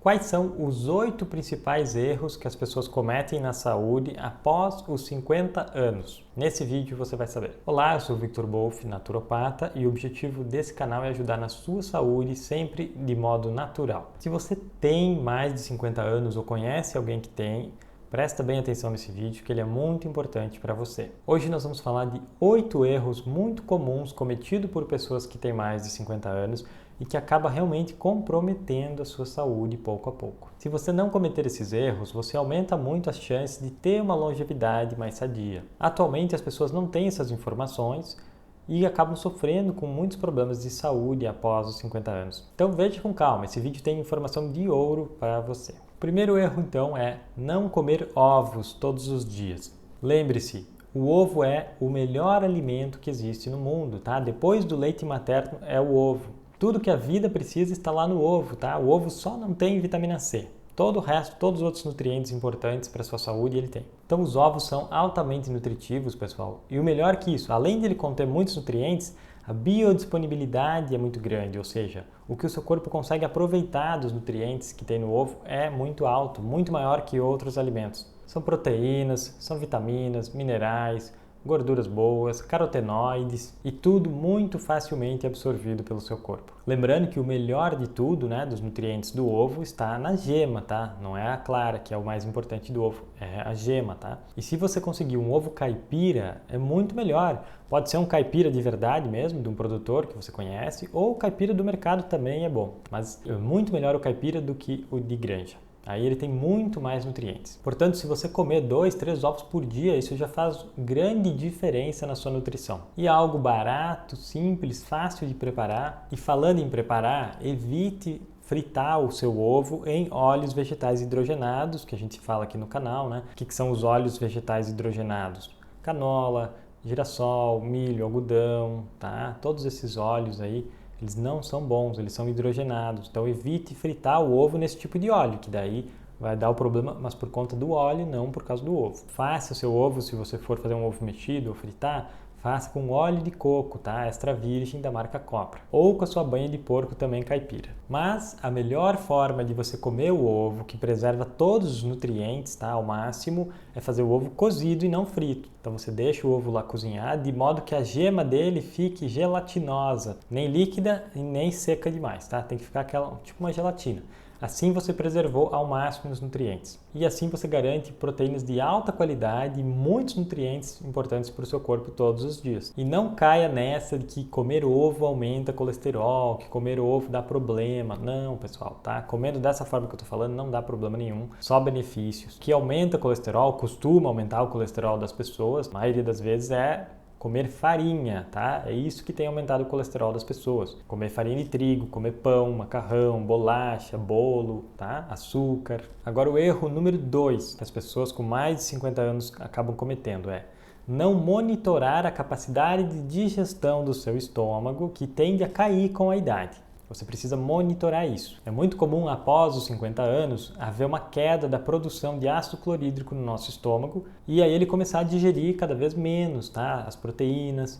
Quais são os 8 principais erros que as pessoas cometem na saúde após os 50 anos? Nesse vídeo você vai saber. Olá, eu sou o Victor Bolf, naturopata, e o objetivo desse canal é ajudar na sua saúde sempre de modo natural. Se você tem mais de 50 anos ou conhece alguém que tem, presta bem atenção nesse vídeo que ele é muito importante para você. Hoje nós vamos falar de 8 erros muito comuns cometidos por pessoas que têm mais de 50 anos e que acaba realmente comprometendo a sua saúde pouco a pouco. Se você não cometer esses erros, você aumenta muito as chances de ter uma longevidade mais sadia. Atualmente as pessoas não têm essas informações e acabam sofrendo com muitos problemas de saúde após os 50 anos. Então veja com calma, esse vídeo tem informação de ouro para você. O primeiro erro então é não comer ovos todos os dias. Lembre-se, o ovo é o melhor alimento que existe no mundo, tá? Depois do leite materno é o ovo. Tudo que a vida precisa está lá no ovo, tá? O ovo só não tem vitamina C. Todo o resto, todos os outros nutrientes importantes para a sua saúde ele tem. Então os ovos são altamente nutritivos, pessoal. E o melhor que isso, além de ele conter muitos nutrientes, a biodisponibilidade é muito grande, ou seja, o que o seu corpo consegue aproveitar dos nutrientes que tem no ovo é muito alto, muito maior que outros alimentos. São proteínas, são vitaminas, minerais, gorduras boas, carotenoides e tudo muito facilmente absorvido pelo seu corpo. Lembrando que o melhor de tudo, dos nutrientes do ovo está na gema, tá? Não é a clara, que é o mais importante do ovo, é a gema, tá? E se você conseguir um ovo caipira, é muito melhor. Pode ser um caipira de verdade mesmo, de um produtor que você conhece, ou o caipira do mercado também é bom, mas é muito melhor o caipira do que o de granja. Aí ele tem muito mais nutrientes. Portanto, se você comer 2, 3 ovos por dia, isso já faz grande diferença na sua nutrição. E é algo barato, simples, fácil de preparar. E falando em preparar, evite fritar o seu ovo em óleos vegetais hidrogenados, que a gente fala aqui no canal, né? O que são os óleos vegetais hidrogenados? Canola, girassol, milho, algodão, tá? Todos esses óleos aí, eles não são bons, eles são hidrogenados. Então evite fritar o ovo nesse tipo de óleo, que daí vai dar o problema, mas por conta do óleo, não por causa do ovo. Faça o seu ovo, se você for fazer um ovo mexido ou fritar, faça com óleo de coco, tá? Extra virgem da marca Copra. Ou com a sua banha de porco também caipira. Mas a melhor forma de você comer o ovo, que preserva todos os nutrientes, tá? Ao máximo, é fazer o ovo cozido e não frito. Então você deixa o ovo lá cozinhar, de modo que a gema dele fique gelatinosa. Nem líquida e nem seca demais, tá? Tem que ficar tipo uma gelatina. Assim você preservou ao máximo os nutrientes. E assim você garante proteínas de alta qualidade e muitos nutrientes importantes para o seu corpo todos os dias. E não caia nessa de que comer ovo aumenta colesterol, que comer ovo dá problema. Não, pessoal, tá? Comendo dessa forma que eu estou falando não dá problema nenhum, só benefícios. O que aumenta colesterol, costuma aumentar o colesterol das pessoas, a maioria das vezes é comer farinha, tá? É isso que tem aumentado o colesterol das pessoas. Comer farinha de trigo, comer pão, macarrão, bolacha, bolo, tá? Açúcar. Agora o erro número 2 que as pessoas com mais de 50 anos acabam cometendo é não monitorar a capacidade de digestão do seu estômago, que tende a cair com a idade. Você precisa monitorar isso. É muito comum, após os 50 anos, haver uma queda da produção de ácido clorídrico no nosso estômago e aí ele começar a digerir cada vez menos, tá? As proteínas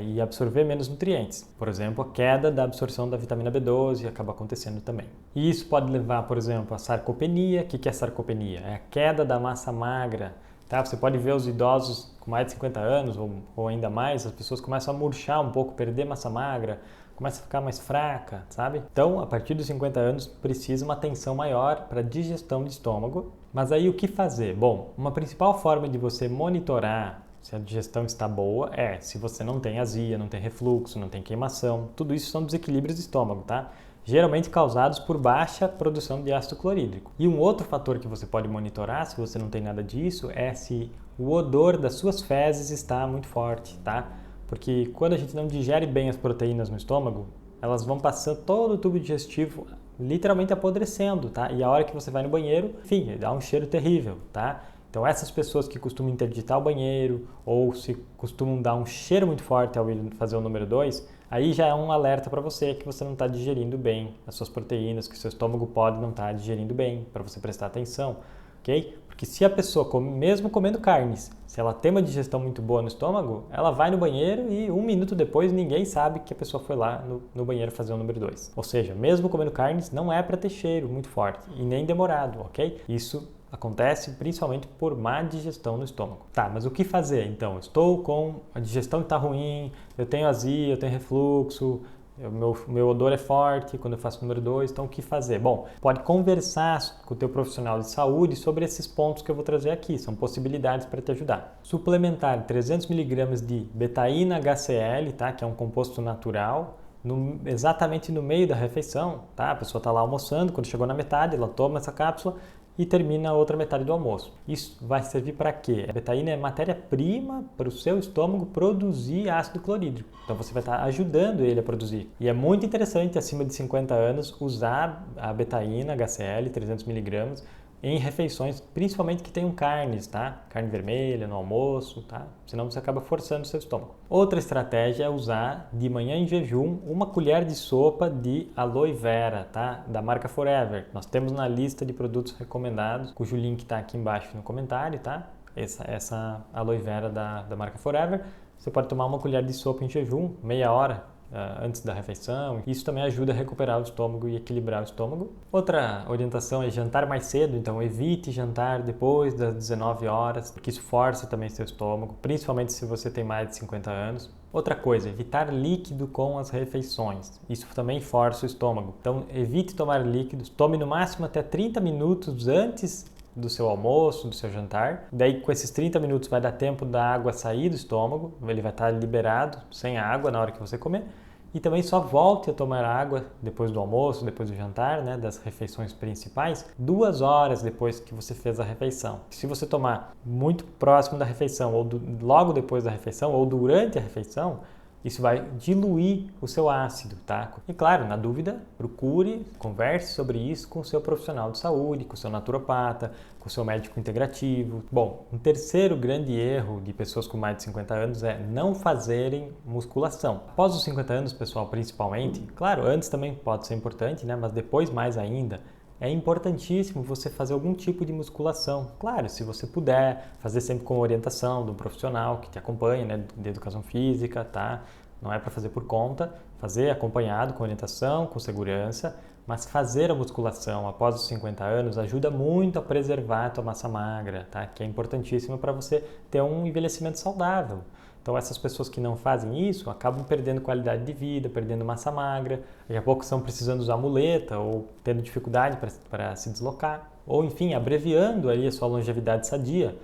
e absorver menos nutrientes. Por exemplo, a queda da absorção da vitamina B12 acaba acontecendo também. E isso pode levar, por exemplo, a sarcopenia. O que é sarcopenia? É a queda da massa magra. Tá? Você pode ver os idosos com mais de 50 anos ou ainda mais, as pessoas começam a murchar um pouco, perder massa magra, começa a ficar mais fraca, sabe? Então, a partir dos 50 anos, precisa uma atenção maior para a digestão de estômago. Mas aí o que fazer? Bom, uma principal forma de você monitorar se a digestão está boa é se você não tem azia, não tem refluxo, não tem queimação. Tudo isso são desequilíbrios do estômago, tá? Geralmente causados por baixa produção de ácido clorídrico. E um outro fator que você pode monitorar, se você não tem nada disso, é se o odor das suas fezes está muito forte, tá? Porque quando a gente não digere bem as proteínas no estômago, elas vão passando todo o tubo digestivo, literalmente apodrecendo, tá? E a hora que você vai no banheiro, enfim, dá um cheiro terrível, tá? Então essas pessoas que costumam interditar o banheiro ou se costumam dar um cheiro muito forte ao ir fazer o número 2, aí já é um alerta para você que você não está digerindo bem as suas proteínas, que o seu estômago pode não estar digerindo bem, para você prestar atenção, ok? Porque se a pessoa, mesmo comendo carnes, se ela tem uma digestão muito boa no estômago, ela vai no banheiro e 1 minuto depois ninguém sabe que a pessoa foi lá no banheiro fazer o número 2. Ou seja, mesmo comendo carnes, não é para ter cheiro muito forte e nem demorado, ok? Isso acontece principalmente por má digestão no estômago. Tá, mas o que fazer então? Estou com a digestão que está ruim, eu tenho azia, eu tenho refluxo, meu odor é forte quando eu faço o número 2, então o que fazer? Bom, pode conversar com o teu profissional de saúde sobre esses pontos que eu vou trazer aqui, são possibilidades para te ajudar. Suplementar 300 mg de betaína HCl, tá? Que é um composto natural, exatamente no meio da refeição, tá? A pessoa está lá almoçando, quando chegou na metade, ela toma essa cápsula e termina a outra metade do almoço. Isso vai servir para quê? A betaína é matéria-prima para o seu estômago produzir ácido clorídrico. Então você vai estar ajudando ele a produzir. E é muito interessante, acima de 50 anos, usar a betaína HCl, 300 mg, em refeições, principalmente que tenham carnes, tá? Carne vermelha no almoço, tá? Senão você acaba forçando o seu estômago. Outra estratégia é usar de manhã em jejum 1 colher de sopa de aloe vera, tá? Da marca Forever. Nós temos na lista de produtos recomendados, cujo link está aqui embaixo no comentário, tá? Essa aloe vera da marca Forever. Você pode tomar 1 colher de sopa em jejum, meia hora antes da refeição. Isso também ajuda a recuperar o estômago e equilibrar o estômago. Outra orientação é jantar mais cedo, então evite jantar depois das 19 horas, porque isso força também seu estômago, principalmente se você tem mais de 50 anos. Outra coisa, evitar líquido com as refeições. Isso também força o estômago. Então evite tomar líquidos, tome no máximo até 30 minutos antes do seu almoço, do seu jantar. Daí com esses 30 minutos vai dar tempo da água sair do estômago, ele vai estar liberado, sem água na hora que você comer. E também só volte a tomar água depois do almoço, depois do jantar, né, das refeições principais, 2 horas depois que você fez a refeição. Se você tomar muito próximo da refeição, ou logo depois da refeição, ou durante a refeição, isso vai diluir o seu ácido, tá? E claro, na dúvida, procure, converse sobre isso com o seu profissional de saúde, com o seu naturopata, com o seu médico integrativo. Bom, um terceiro grande erro de pessoas com mais de 50 anos é não fazerem musculação. Após os 50 anos, pessoal, principalmente, claro, antes também pode ser importante, né? Mas depois mais ainda, é importantíssimo você fazer algum tipo de musculação. Claro, se você puder, fazer sempre com orientação do profissional que te acompanha, né, de educação física, tá? Não é para fazer por conta, fazer acompanhado com orientação, com segurança, mas fazer a musculação após os 50 anos ajuda muito a preservar a tua massa magra, tá? Que é importantíssimo para você ter um envelhecimento saudável. Então essas pessoas que não fazem isso acabam perdendo qualidade de vida, perdendo massa magra, daqui a pouco estão precisando usar muleta ou tendo dificuldade para se deslocar, ou enfim, abreviando aí a sua longevidade sadia.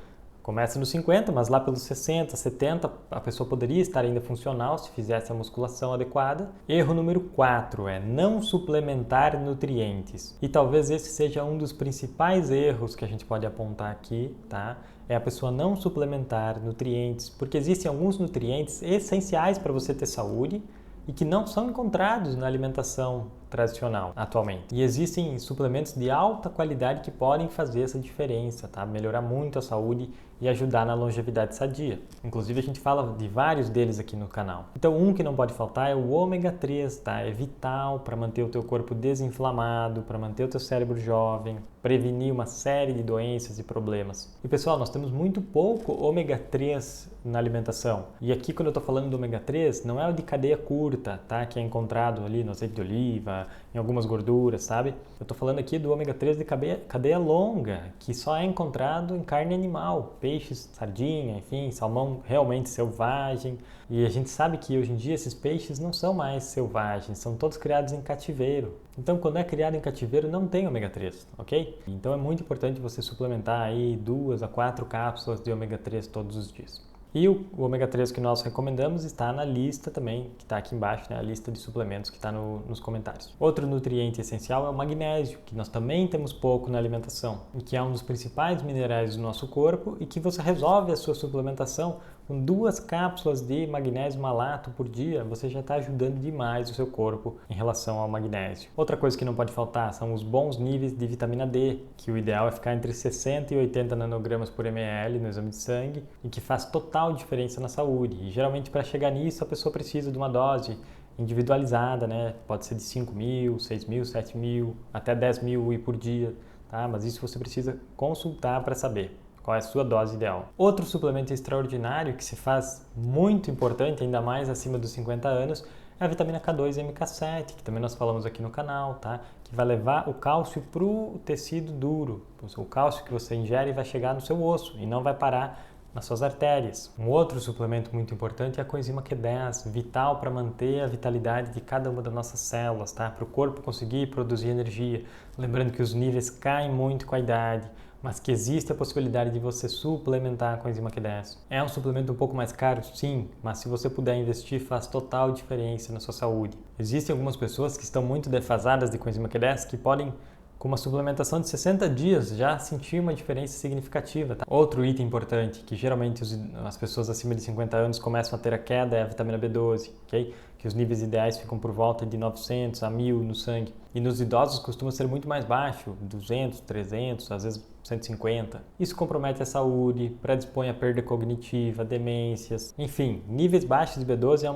Começa nos 50, mas lá pelos 60, 70, a pessoa poderia estar ainda funcional se fizesse a musculação adequada. Erro número 4 é não suplementar nutrientes. E talvez esse seja um dos principais erros que a gente pode apontar aqui, tá? É a pessoa não suplementar nutrientes, porque existem alguns nutrientes essenciais para você ter saúde e que não são encontrados na alimentação tradicional atualmente. E existem suplementos de alta qualidade que podem fazer essa diferença, tá? Melhorar muito a saúde e ajudar na longevidade sadia. Inclusive a gente fala de vários deles aqui no canal. Então um que não pode faltar é o ômega 3, tá? É vital para manter o teu corpo desinflamado, para manter o teu cérebro jovem, prevenir uma série de doenças e problemas. E pessoal, nós temos muito pouco ômega 3 na alimentação. E aqui quando eu estou falando do ômega 3, não é o de cadeia curta, tá? Que é encontrado ali no azeite de oliva, em algumas gorduras, sabe? Eu estou falando aqui do ômega 3 de cadeia longa, que só é encontrado em carne animal, peixes, sardinha, enfim, salmão realmente selvagem. E a gente sabe que hoje em dia esses peixes não são mais selvagens, são todos criados em cativeiro. Então, quando é criado em cativeiro, não tem ômega 3, ok? Então, é muito importante você suplementar aí 2 a 4 cápsulas de ômega 3 todos os dias. E o ômega 3 que nós recomendamos está na lista também, que está aqui embaixo, né? A lista de suplementos que está nos comentários. Outro nutriente essencial é o magnésio, que nós também temos pouco na alimentação, e que é um dos principais minerais do nosso corpo e que você resolve a sua suplementação com 2 cápsulas de magnésio malato por dia, você já está ajudando demais o seu corpo em relação ao magnésio. Outra coisa que não pode faltar são os bons níveis de vitamina D, que o ideal é ficar entre 60 e 80 nanogramas por ml no exame de sangue e que faz total diferença na saúde. E geralmente para chegar nisso a pessoa precisa de uma dose individualizada, né? Pode ser de 5.000, 6.000, 7.000, até 10.000 por dia. tá? Mas isso você precisa consultar para saber qual é a sua dose ideal. Outro suplemento extraordinário que se faz muito importante, ainda mais acima dos 50 anos, é a vitamina K2 e MK7, que também nós falamos aqui no canal, tá? Que vai levar o cálcio para o tecido duro. O cálcio que você ingere vai chegar no seu osso e não vai parar nas suas artérias. Um outro suplemento muito importante é a coenzima Q10, vital para manter a vitalidade de cada uma das nossas células, tá? Para o corpo conseguir produzir energia. Lembrando que os níveis caem muito com a idade, mas que existe a possibilidade de você suplementar com a coenzima Q10. É um suplemento um pouco mais caro, sim, mas se você puder investir, faz total diferença na sua saúde. Existem algumas pessoas que estão muito defasadas de coenzima Q10 que podem, com uma suplementação de 60 dias, já sentir uma diferença significativa. Tá? Outro item importante, que geralmente as pessoas acima de 50 anos começam a ter a queda, é a vitamina B12, ok? Que os níveis ideais ficam por volta de 900 a 1000 no sangue. E nos idosos costuma ser muito mais baixo, 200, 300, às vezes 150. Isso compromete a saúde, predispõe à perda cognitiva, demências. Enfim, níveis baixos de B12 é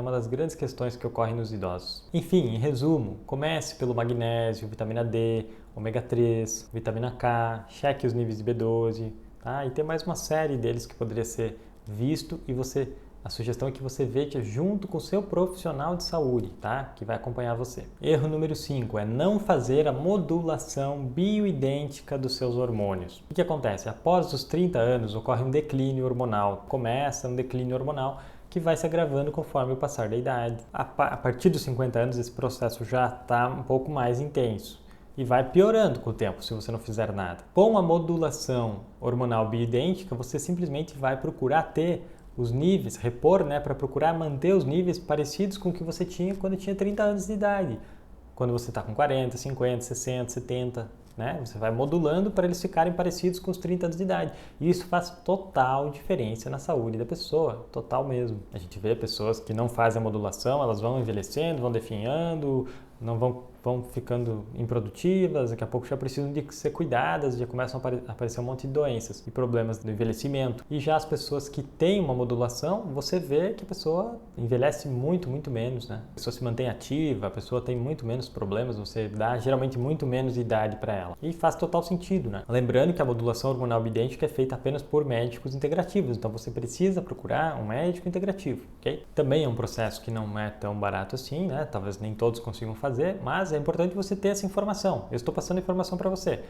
uma das grandes questões que ocorrem nos idosos. Enfim, em resumo, comece pelo magnésio, vitamina D, ômega 3, vitamina K, cheque os níveis de B12, tá? E tem mais uma série deles que poderia ser visto e a sugestão é que você veja junto com o seu profissional de saúde, tá? Que vai acompanhar você. Erro número 5 é não fazer a modulação bioidêntica dos seus hormônios. O que acontece? Após os 30 anos ocorre um declínio hormonal. Começa um declínio hormonal que vai se agravando conforme o passar da idade. A partir dos 50 anos esse processo já está um pouco mais intenso. E vai piorando com o tempo se você não fizer nada. Com a modulação hormonal bioidêntica, você simplesmente vai procurar ter os níveis, repor, né, para procurar manter os níveis parecidos com o que você tinha quando tinha 30 anos de idade. Quando você está com 40, 50, 60, 70, né? Você vai modulando para eles ficarem parecidos com os 30 anos de idade. E isso faz total diferença na saúde da pessoa, total mesmo. A gente vê pessoas que não fazem a modulação, elas vão envelhecendo, vão definhando, não vão ficando improdutivas, daqui a pouco já precisam de ser cuidadas, já começam a aparecer um monte de doenças e problemas do envelhecimento. E já as pessoas que têm uma modulação, você vê que a pessoa envelhece muito, muito menos, né? A pessoa se mantém ativa, a pessoa tem muito menos problemas, você dá geralmente muito menos idade para ela. E faz total sentido, né? Lembrando que a modulação hormonal bioidêntica é feita apenas por médicos integrativos, então você precisa procurar um médico integrativo, ok? Também é um processo que não é tão barato assim, né? Talvez nem todos consigam fazer, mas é importante você ter essa informação. Eu estou passando informação para você.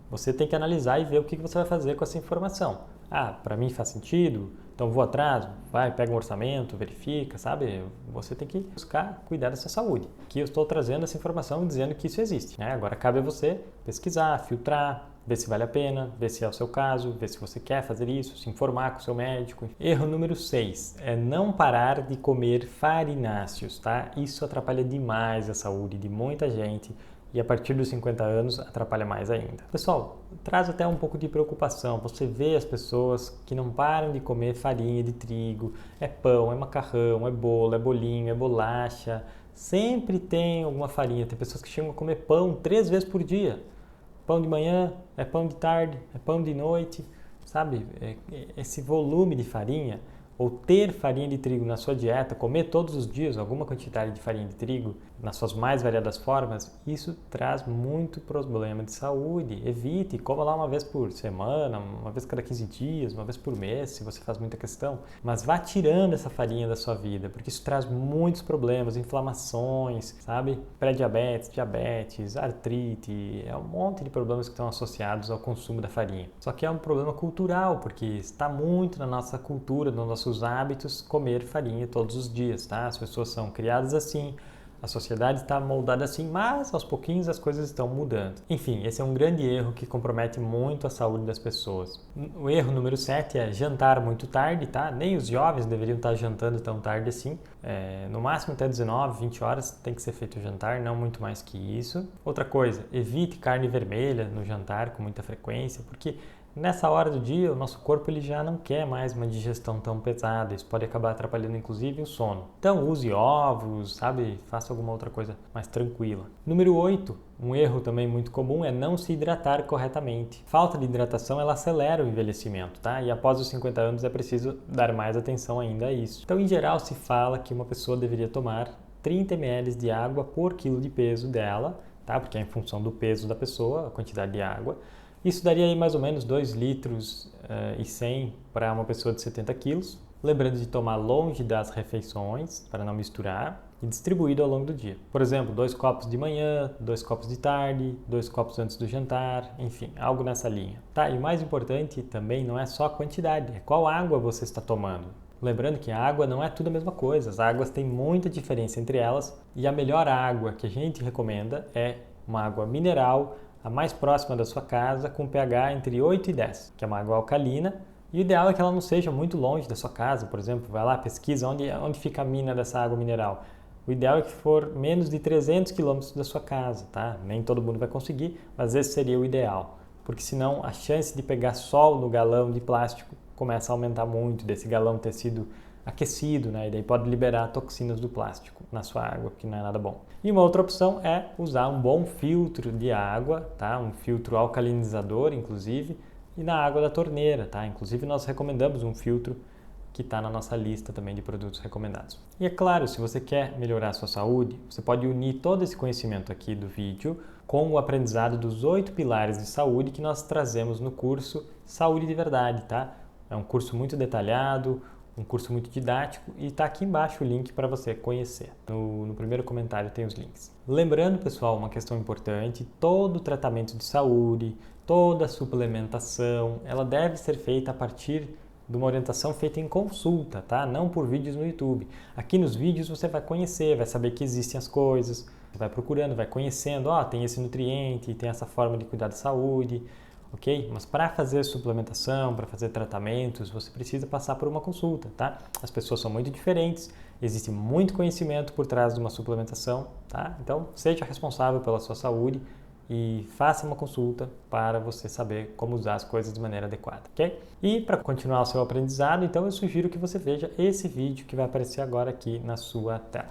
Você tem que analisar e ver o que você vai fazer com essa informação. Ah, para mim faz sentido, então vou atrás, vai, pega um orçamento, verifica, sabe? Você tem que buscar cuidar da sua saúde. Aqui eu estou trazendo essa informação dizendo que isso existe, né? Agora cabe a você pesquisar, filtrar, ver se vale a pena, ver se é o seu caso, ver se você quer fazer isso, se informar com o seu médico. Erro número 6 é não parar de comer farináceos, tá? Isso atrapalha demais a saúde de muita gente e a partir dos 50 anos atrapalha mais ainda. Pessoal, traz até um pouco de preocupação. Você vê as pessoas que não param de comer farinha de trigo, é pão, é macarrão, é bolo, é bolinho, é bolacha. Sempre tem alguma farinha. Tem pessoas que chegam a comer pão 3 vezes por dia. Pão de manhã, é pão de tarde, é pão de noite, sabe? Esse volume de farinha, ou ter farinha de trigo na sua dieta, comer todos os dias alguma quantidade de farinha de trigo, nas suas mais variadas formas, isso traz muito problema de saúde. Evite, coma lá uma vez por semana, uma vez cada 15 dias, uma vez por mês, se você faz muita questão. Mas vá tirando essa farinha da sua vida, porque isso traz muitos problemas, inflamações, sabe? Pré-diabetes, diabetes, artrite, é um monte de problemas que estão associados ao consumo da farinha. Só que é um problema cultural, porque está muito na nossa cultura, nos nossos hábitos, comer farinha todos os dias, tá? As pessoas são criadas assim, a sociedade está moldada assim, mas aos pouquinhos as coisas estão mudando. Enfim, esse é um grande erro que compromete muito a saúde das pessoas. O erro número 7 é jantar muito tarde, tá? Nem os jovens deveriam estar jantando tão tarde assim. No máximo até 19, 20 horas tem que ser feito o jantar, não muito mais que isso. Outra coisa, evite carne vermelha no jantar com muita frequência, porque nessa hora do dia, o nosso corpo ele já não quer mais uma digestão tão pesada. Isso pode acabar atrapalhando, inclusive, o sono. Então, use ovos, sabe? Faça alguma outra coisa mais tranquila. Número 8, um erro também muito comum é não se hidratar corretamente. Falta de hidratação, ela acelera o envelhecimento, tá? E após os 50 anos é preciso dar mais atenção ainda a isso. Então, em geral, se fala que uma pessoa deveria tomar 30 ml de água por quilo de peso dela, tá? Porque é em função do peso da pessoa, a quantidade de água. Isso daria aí mais ou menos 2 litros e 100 para uma pessoa de 70 quilos. Lembrando de tomar longe das refeições, para não misturar, e distribuído ao longo do dia. Por exemplo, 2 copos de manhã, 2 copos de tarde, 2 copos antes do jantar, enfim, algo nessa linha. Tá, e o mais importante também não é só a quantidade, é qual água você está tomando. Lembrando que a água não é tudo a mesma coisa, as águas têm muita diferença entre elas e a melhor água que a gente recomenda é uma água mineral, a mais próxima da sua casa, com pH entre 8 e 10, que é uma água alcalina. E o ideal é que ela não seja muito longe da sua casa, por exemplo, vai lá, pesquisa onde fica a mina dessa água mineral. O ideal é que for menos de 300 quilômetros da sua casa, tá? Nem todo mundo vai conseguir, mas esse seria o ideal, porque senão a chance de pegar sol no galão de plástico começa a aumentar muito, desse galão ter sido aquecido, né? E daí pode liberar toxinas do plástico na sua água, que não é nada bom. E uma outra opção é usar um bom filtro de água, tá? Um filtro alcalinizador, inclusive, e na água da torneira, tá? Inclusive nós recomendamos um filtro que está na nossa lista também de produtos recomendados. E é claro, se você quer melhorar a sua saúde, você pode unir todo esse conhecimento aqui do vídeo com o aprendizado dos 8 pilares de saúde que nós trazemos no curso Saúde de Verdade, tá? É um curso muito detalhado, um curso muito didático e está aqui embaixo o link para você conhecer. No primeiro comentário tem os links. Lembrando, pessoal, uma questão importante, todo tratamento de saúde, toda suplementação, ela deve ser feita a partir de uma orientação feita em consulta, tá? Não por vídeos no YouTube. Aqui nos vídeos você vai conhecer, vai saber que existem as coisas, você vai procurando, vai conhecendo, tem esse nutriente, tem essa forma de cuidar da saúde, ok? Mas para fazer suplementação, para fazer tratamentos, você precisa passar por uma consulta, tá? As pessoas são muito diferentes, existe muito conhecimento por trás de uma suplementação, tá? Então, seja responsável pela sua saúde e faça uma consulta para você saber como usar as coisas de maneira adequada, ok? E para continuar o seu aprendizado, então eu sugiro que você veja esse vídeo que vai aparecer agora aqui na sua tela.